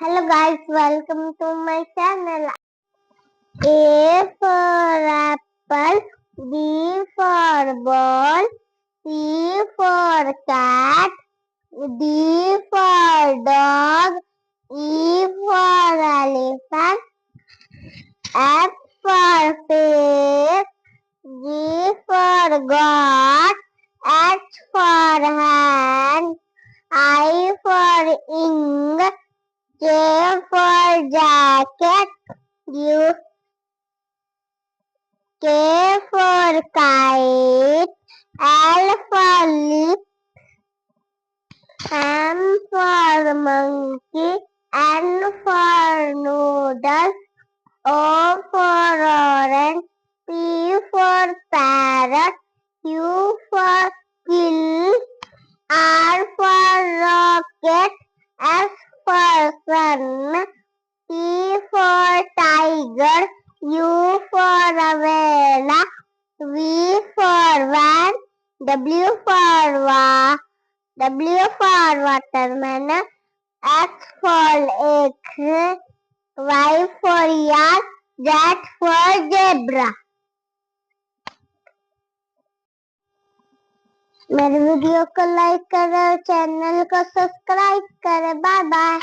Hello guys, welcome to my channel. A for apple, B for ball, C for cat, D for dog, E for elephant, F for fish, G for God, H for hand, I for ink, J for jacket, U K for kite, L for lip, M for monkey, N for noodle, O for orange, P for parrot, Q for kill, R for rocket, S for sun, T for tiger, U for umbrella, V for van, W for watermelon, X for egg, Y for yak, Z for zebra. मेरे video को like करें और channel को subscribe करें। Bye bye.